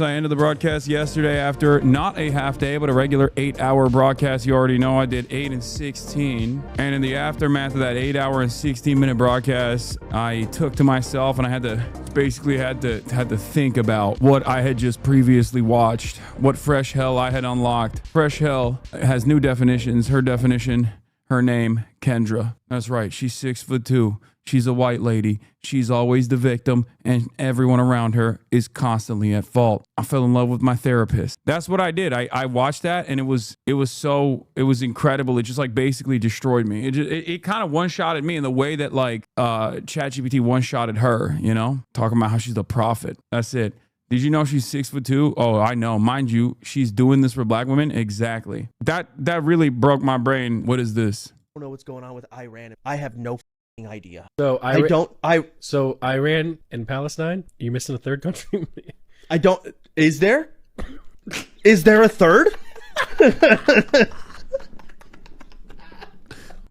I ended the broadcast yesterday after not a half day, but a regular 8-hour broadcast. You already know I did 8 and 16. And in the aftermath of that 8-hour and 16-minute broadcast, I took to myself and I had to think about what I had just previously watched, what fresh hell I had unlocked. Fresh hell has new definitions. Her definition, her name, Kendra. That's right. She's 6'2". She's a white lady. She's always the victim, and everyone around her is constantly at fault. I fell in love with my therapist. That's what I did. I watched that, and it was incredible. It just like basically destroyed me. It kind of one-shotted me in the way that like ChatGPT one-shotted her. You know, talking about how she's a prophet. That's it. Did you know she's 6'2"? Oh, I know. Mind you, she's doing this for black women. Exactly. That really broke my brain. What is this? I don't know what's going on with Iran. I have no idea. So So Iran and Palestine. You're missing a third country. I don't. Is there? Is there a third?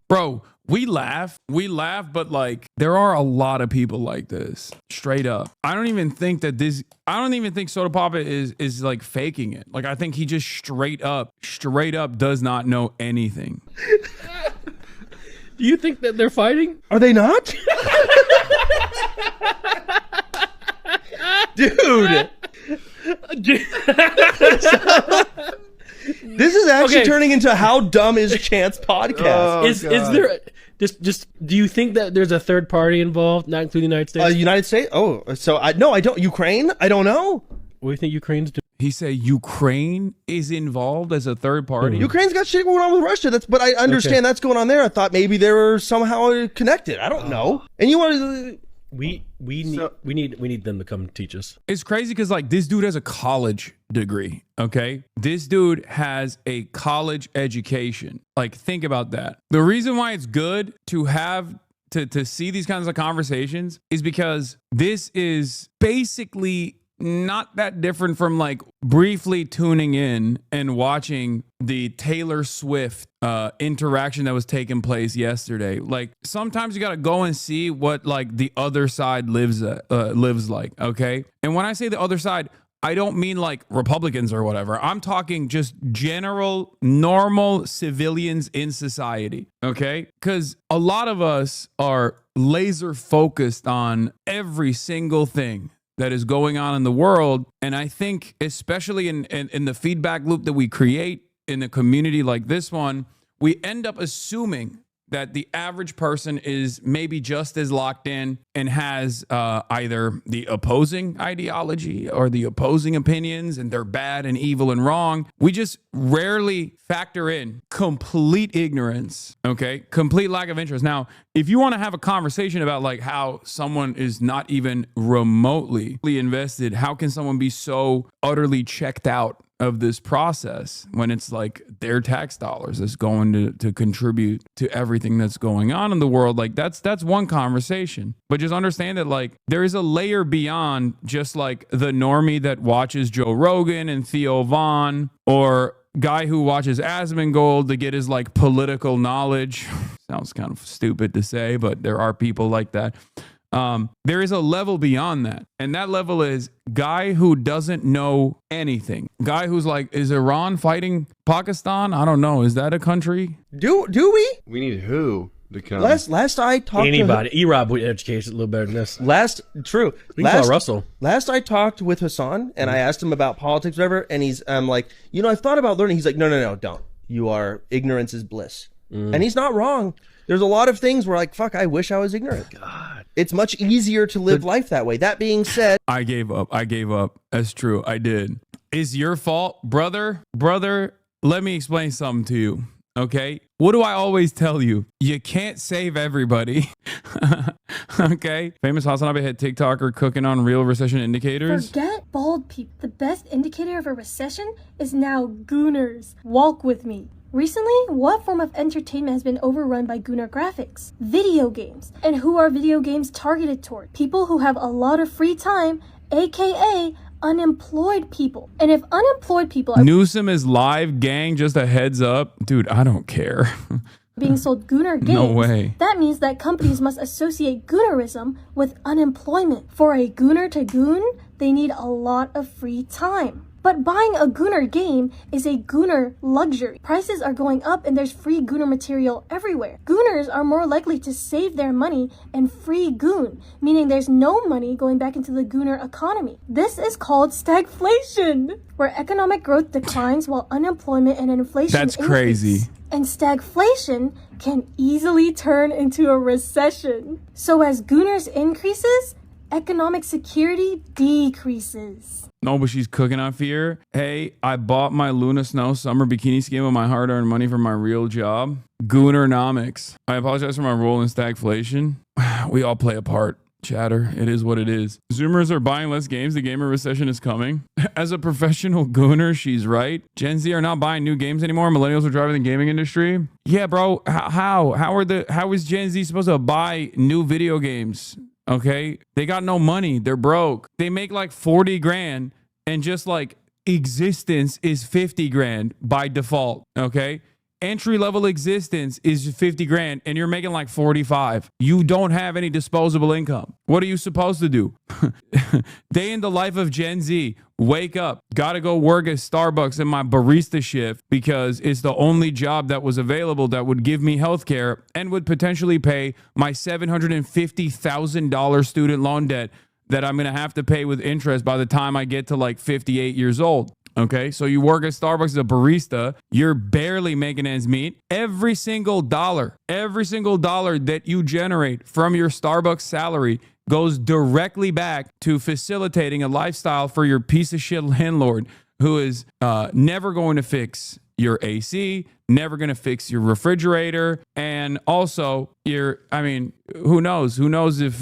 Bro, we laugh, but like there are a lot of people like this. Straight up. I don't even think Soda Papa is like faking it. Like I think he just straight up does not know anything. Do you think that they're fighting? Are they not? Dude. This is actually turning into How Dumb Is Chance podcast. Is there just do you think that there's a third party involved, not including the United States? United States? Oh, so I don't. Ukraine? I don't know. What do you think Ukraine's doing? He said Ukraine is involved as a third party. Ukraine's got shit going on with Russia. But I understand that's going on there. I thought maybe they were somehow connected. I don't know. And you want to? We need them to come teach us. It's crazy because like this dude has a college degree. Okay, this dude has a college education. Like think about that. The reason why it's good to have to see these kinds of conversations is because this is basically not that different from like briefly tuning in and watching the Taylor Swift interaction that was taking place yesterday. Like sometimes you got to go and see what like the other side lives like. Okay. And when I say the other side, I don't mean like Republicans or whatever. I'm talking just general, normal civilians in society. Okay. Because a lot of us are laser focused on every single thing that is going on in the world. And I think especially in the feedback loop that we create in a community like this one, we end up assuming that the average person is maybe just as locked in and has either the opposing ideology or the opposing opinions and they're bad and evil and wrong. We just rarely factor in complete ignorance, okay? Complete lack of interest. Now, if you want to have a conversation about like how someone is not even remotely invested, how can someone be so utterly checked out of this process when it's like their tax dollars is going to contribute to everything that's going on in the world? Like that's one conversation, but just understand that like there is a layer beyond just like the normie that watches Joe Rogan and Theo Vaughn or guy who watches Asmongold to get his like political knowledge. Sounds kind of stupid to say, but there are people like that. There is a level beyond that. And that level is guy who doesn't know anything. Guy who's like, is Iran fighting Pakistan? I don't know. Is that a country? Do we? We need who to come? Last I talked anybody. E-Rob would educate a little better than this. True. We can call Russell. Last I talked with Hassan and I asked him about politics, whatever, and he's like, I've thought about learning. He's like, no, don't. Ignorance is bliss. And he's not wrong. There's a lot of things where like, fuck, I wish I was ignorant. God. It's much easier to live life that way. That being said, I gave up. That's true. I did. It's your fault, brother. Let me explain something to you. Okay. What do I always tell you? You can't save everybody. Okay. Famous Hasanabi head TikToker cooking on real recession indicators. Forget bald people. The best indicator of a recession is now gooners. Walk with me. Recently, what form of entertainment has been overrun by gooner graphics? Video games. And who are video games targeted toward? People who have a lot of free time, aka unemployed people. And if unemployed people are Newsom is live, gang, just a heads up. Dude, I don't care. being sold gooner games, no way. That means that companies must associate goonerism with unemployment. For a gooner to goon, they need a lot of free time. But buying a Gooner game is a Gooner luxury. Prices are going up and there's free Gooner material everywhere. Gooners are more likely to save their money and free Goon, meaning there's no money going back into the Gooner economy. This is called stagflation, where economic growth declines while unemployment and inflation That's crazy. increase. And stagflation can easily turn into a recession. So as Gooners increases, economic security decreases. No, but she's cooking on fear. Hey, I bought my Luna Snow summer bikini scheme with my hard-earned money from my real job. Goonernomics. I apologize for my role in stagflation. We all play a part. Chatter. It is what it is. Zoomers are buying less games. The gamer recession is coming. As a professional gooner, she's right. Gen Z are not buying new games anymore. Millennials are driving the gaming industry. Yeah, bro. How is Gen Z supposed to buy new video games? Okay, they got no money. They're broke. They make like 40 grand and just like existence is 50 grand by default. Okay, entry level existence is 50 grand and you're making like 45. You don't have any disposable income. What are you supposed to do? Day in the life of Gen Z. Wake up, gotta go work at Starbucks in my barista shift because it's the only job that was available that would give me healthcare and would potentially pay my $750,000 student loan debt that I'm gonna have to pay with interest by the time I get to like 58 years old. Okay, so you work at Starbucks as a barista, you're barely making ends meet. Every single dollar that you generate from your Starbucks salary goes directly back to facilitating a lifestyle for your piece of shit landlord who is never going to fix your AC, never going to fix your refrigerator, and also who knows if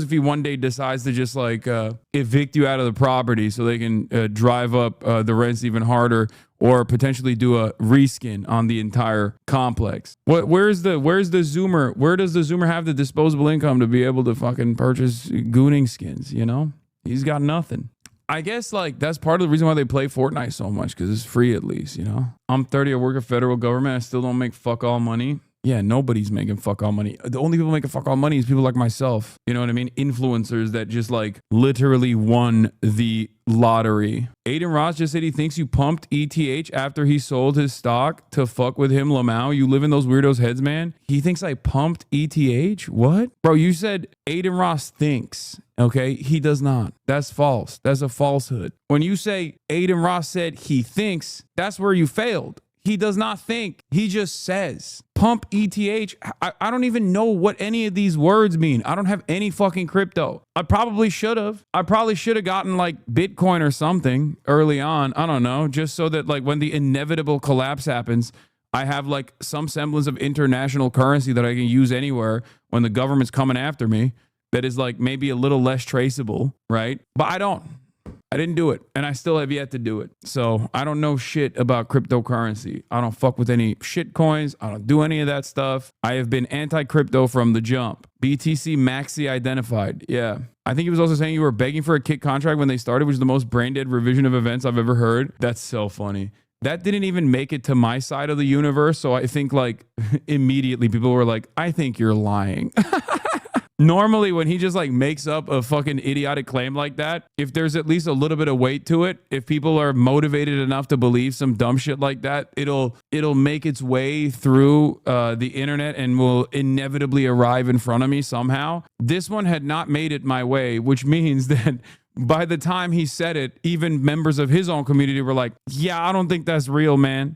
he one day decides to just like evict you out of the property so they can drive up the rents even harder or potentially do a reskin on the entire complex. Where's the Zoomer? Where does the Zoomer have the disposable income to be able to fucking purchase gooning skins, you know? He's got nothing. I guess like that's part of the reason why they play Fortnite so much, because it's free at least, you know? I'm 30, I work at federal government, I still don't make fuck all money. Yeah, nobody's making fuck all money. The only people making fuck all money is people like myself. You know what I mean? Influencers that just like literally won the lottery. Adin Ross just said he thinks you pumped ETH after he sold his stock to fuck with him, Lamau. You live in those weirdos' heads, man. He thinks I pumped ETH? What? Bro, you said Adin Ross thinks. Okay, he does not. That's false. That's a falsehood. When you say Adin Ross said he thinks, that's where you failed. He does not think. He just says. Pump ETH. I don't even know what any of these words mean. I don't have any fucking crypto. I probably should have. I probably should have gotten like Bitcoin or something early on. I don't know. Just so that like when the inevitable collapse happens, I have like some semblance of international currency that I can use anywhere when the government's coming after me. That is like maybe a little less traceable, right? But I don't. I didn't do it, and I still have yet to do it. So I don't know shit about cryptocurrency. I don't fuck with any shit coins. I don't do any of that stuff. I have been anti-crypto from the jump. BTC Maxi identified. Yeah. I think he was also saying you were begging for a kick contract when they started, which is the most brain-dead revision of events I've ever heard. That's so funny. That didn't even make it to my side of the universe. So I think like immediately people were like, I think you're lying. Normally, when he just like makes up a fucking idiotic claim like that, if there's at least a little bit of weight to it, if people are motivated enough to believe some dumb shit like that, it'll make its way through the internet and will inevitably arrive in front of me somehow. This one had not made it my way, which means that by the time he said it, even members of his own community were like, yeah, I don't think that's real, man.